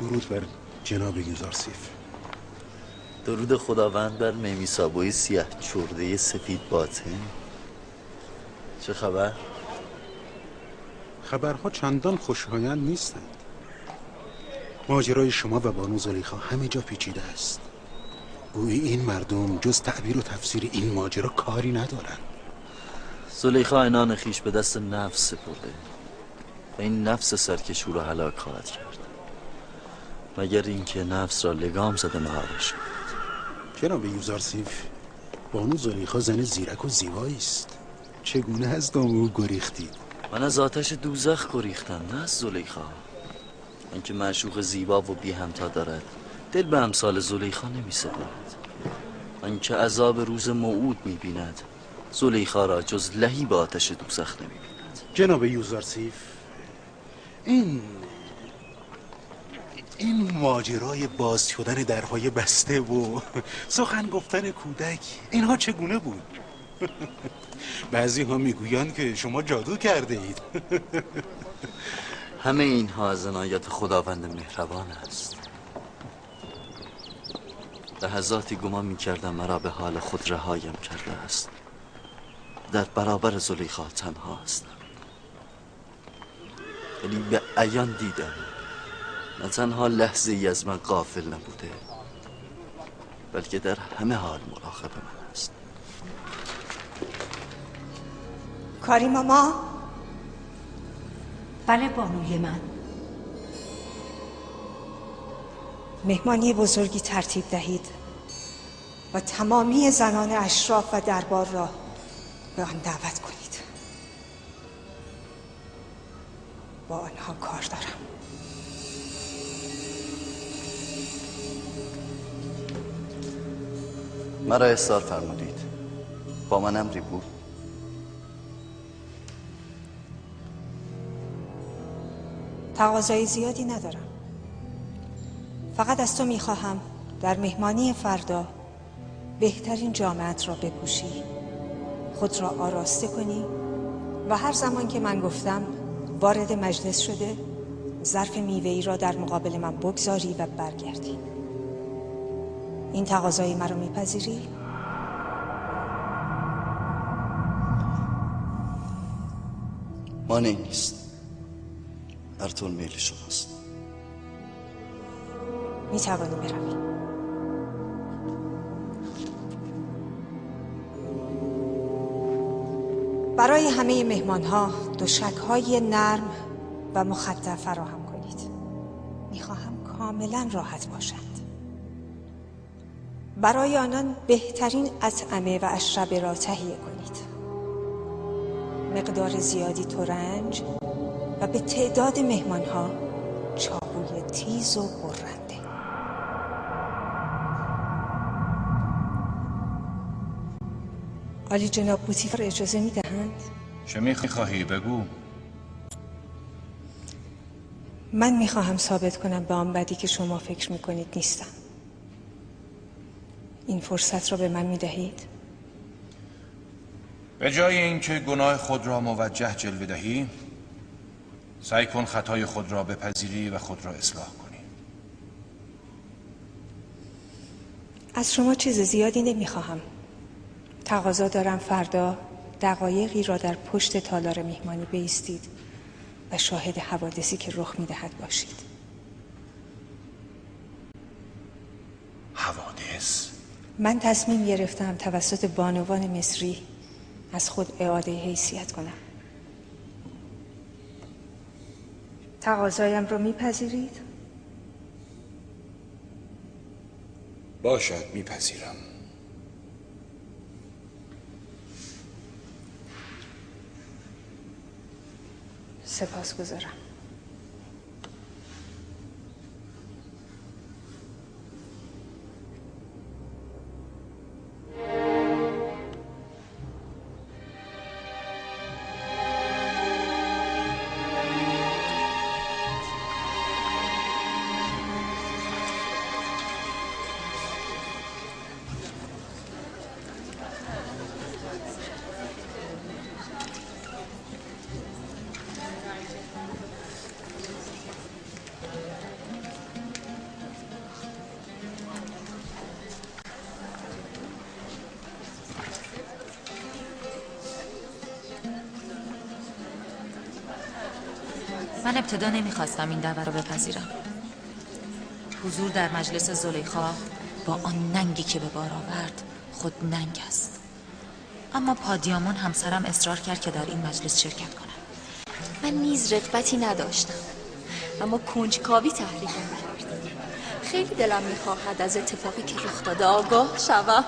درود بر جناب یوزارسیف. درود خداوند بر میمیسابوی سیاه چرده سفید باطن. چه خبر؟ خبرها چندان خوشایند نیستند. ماجرای شما و بانو زلیخا همه جا پیچیده است. گویی این مردم جز تعبیر و تفسیر این ماجرا کاری ندارند. زلیخا عنان خیش به دست نفس سپرده و این نفس سرکش او را هلاک خواهد کرد، مگر اینکه نفس را لگام زده مهار شد. جناب یوزارسیف، بانو زلیخا زن زیرک و زیبایی است. چگونه از دام او گریختید؟ من از آتش دوزخ گریختم، نه از زلیخا. اینکه معشوق زیبا و بی همتا دارد دل به امثال زلیخا نمی سپارد. اینکه عذاب روز موعود می بیند زلیخا را جز لهی به آتش دوزخ نمی بیند. جناب یوزارسیف، این ماجرای باز شدن درهای بسته و سخن گفتن کودک، اینها چگونه بود؟ بعضی ها میگویند که شما جادو کرده اید. همه اینها از عنایت خداوند مهربان است. لحظاتی گمان میکردم مرا به حال خود رهایم کرده است. در برابر زلیخا تنها هستم، ولی به عیان دیدم نه تنها لحظه ای از من غافل نبوده، بلکه در همه حال مراقب من است. کاری ماما؟ بله بانوی من. مهمانی بزرگی ترتیب دهید و تمامی زنان اشراف و دربار را به آن دعوت کنید. با آنها کار دارم. مرا احضار فرمودید. با من امری بود؟ تقاضای زیادی ندارم. فقط از تو میخواهم در مهمانی فردا بهترین جامه‌ات را بپوشی، خود را آراسته کنی و هر زمان که من گفتم وارد مجلس شده ظرف میوه‌ای را در مقابل من بگذاری و برگردی. این تقاضای مرا میپذیری؟ مانعی نیست. هر طور میل شماست. میتوانی بروی. برای همه مهمانها دوشک‌های نرم و مخدر فراهم کنید. میخواهم کاملا راحت باشند. برای آنان بهترین اطعمه و اشربه را تهیه کنید. مقدار زیادی ترنج و به تعداد مهمانها چاقوی تیز و برنده. عالی جناب بوتیفر اجازه میدهند؟ چه میخواهی بگو؟ من میخواهم ثابت کنم به آن بدی که شما فکر میکنید نیستم. این فرصت را به من میدهید؟ به جای اینکه گناه خود را موجه جلوه دهی، سعی کن خطای خود را بپذیری و خود را اصلاح کنی. از شما چیز زیادی نمیخواهم. تقاضا دارم فردا دقایقی را در پشت تالار میهمانی بایستید و شاهد حوادثی که رخ میدهد باشید. حوادث؟ من تصمیم گرفتم توسط بانوان مصری از خود اعاده حیثیت کنم. تقاضایم رو میپذیرید؟ باشد، میپذیرم. سپاسگزارم. من ابتدا نمیخواستم این دعوه رو بپذیرم. حضور در مجلس زلیخا با آن ننگی که به بار آورد خود ننگ است. اما پادیامون همسرم اصرار کرد که در این مجلس شرکت کنم. من نیز رغبتی نداشتم، اما کنجکاوی تحریکم کرد. خیلی دلم میخواهد از اتفاقی که رخ داده آگاه شوم.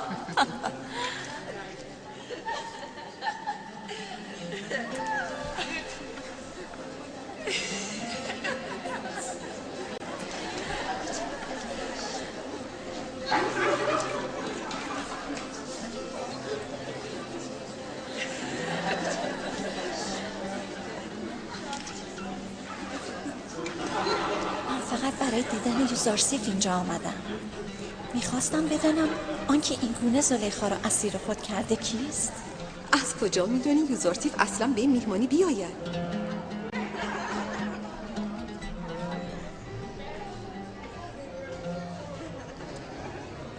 برای دیدن یوزارسیف اینجا آمدم. میخواستم بدانم آنکه این گونه زلیخا را اسیر خود کرده کیست؟ از کجا میدونی یوزارسیف اصلا به این میهمانی بیاید؟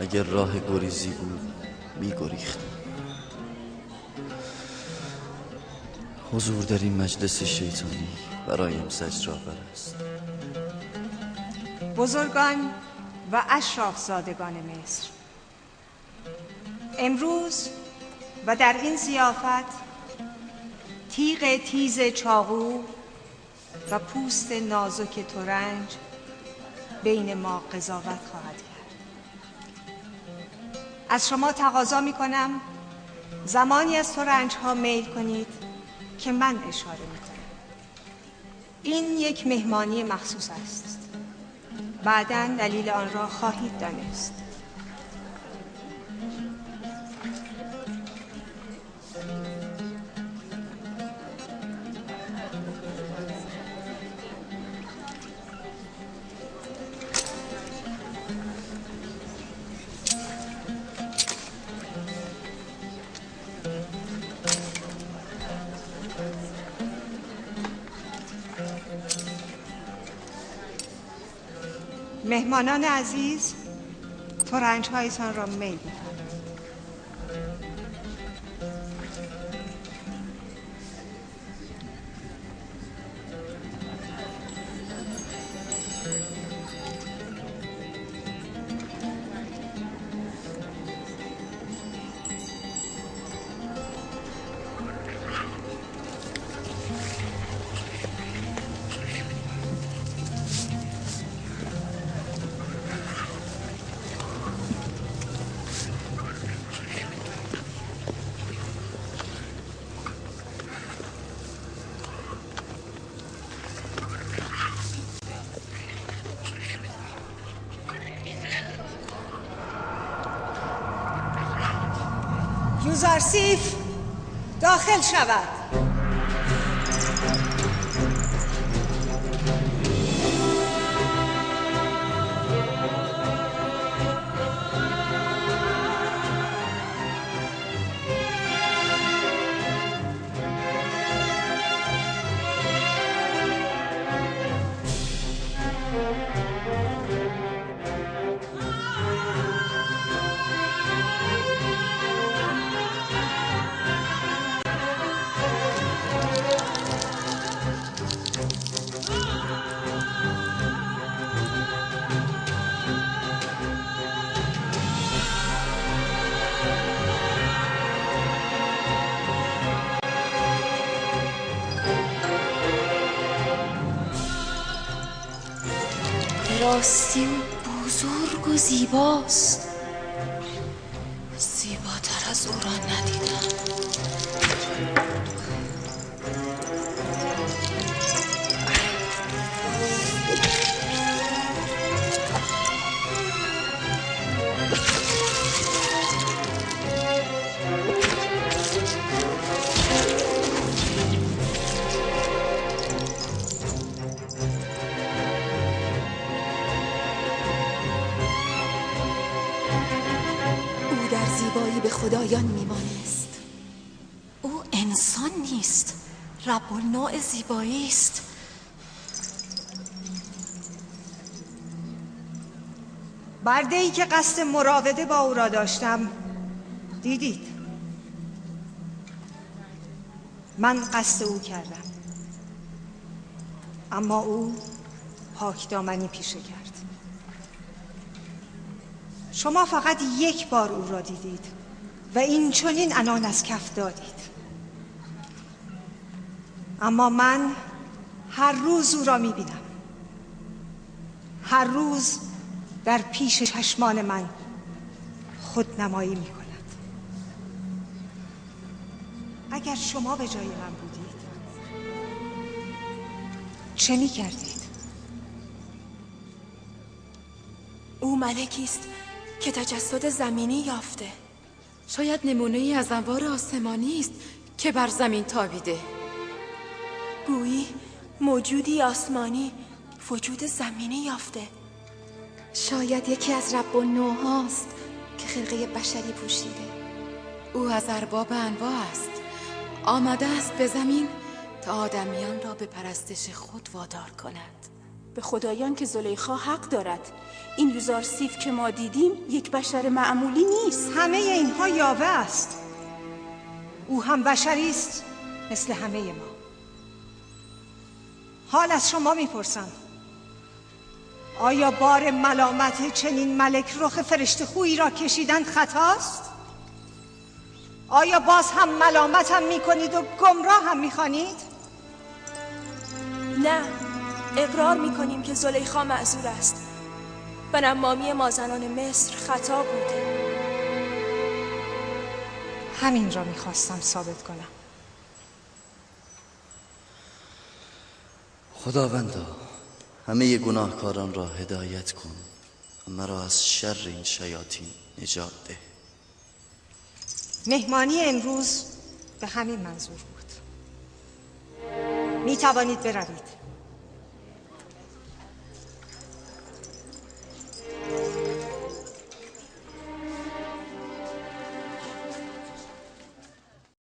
اگر راه گریزی بود میگریختم. حضور در این مجلس شیطانی برایم زجرآور است. بزرگان و اشرافزادگان مصر، امروز و در این ضیافت تیغ تیز چاقو و پوست نازک ترنج بین ما قضاوت خواهد کرد. از شما تقاضا می کنم زمانی از ترنج ها میل کنید که من اشاره می کنم. این یک مهمانی مخصوص است. بعداً دلیل آن را خواهید دانست. مهمانان عزیز، ترنج‌هایتان را میل می‌کنم. یوزارسیف داخل شود. راستی بزرگ و زیباست. زیباتر از او را ندیدم. زیبایی به خدایان میمانست. او انسان نیست، رب النوع زیبایی است. برده‌ای که قصد مراوده با او را داشتم دیدید. من قصد او کردم، اما او پاک دامنی پیشه کرد. شما فقط یک بار او را دیدید و این چنین عنان از کف دادید، اما من هر روز او را میبینم. هر روز در پیش چشمان من خودنمایی میکند. اگر شما به جای من بودید چه میکردید؟ او ملکی است که تجسد زمینی یافته. شاید نمونه ای از انوار آسمانی است که بر زمین تابیده. گویی موجودی آسمانی وجود زمینی یافته. شاید یکی از رب النوحاست که خلقه بشری پوشیده. او از ارباب انواع است. آمده است به زمین تا آدمیان را به پرستش خود وادار کند. به خدایان که زلیخا حق دارد. این یوزارسیف که ما دیدیم یک بشر معمولی نیست. همه اینها یاوه است. او هم بشری است مثل همه ما. حال از شما میپرسم، آیا بار ملامت چنین ملک رخ فرشته خویی را کشیدن خطاست؟ آیا باز هم ملامت هم میکنید و گمراه هم میخوانید؟ نه، اقرار میکنیم که زلیخا معذور است و نمامی ما زنان مصر خطا بوده. همین را میخواستم ثابت کنم. خداوندا همه گناهکاران را هدایت کن و مرا از شر این شیاطین نجات ده. مهمانی امروز به همین منظور بود. می توانید بروید.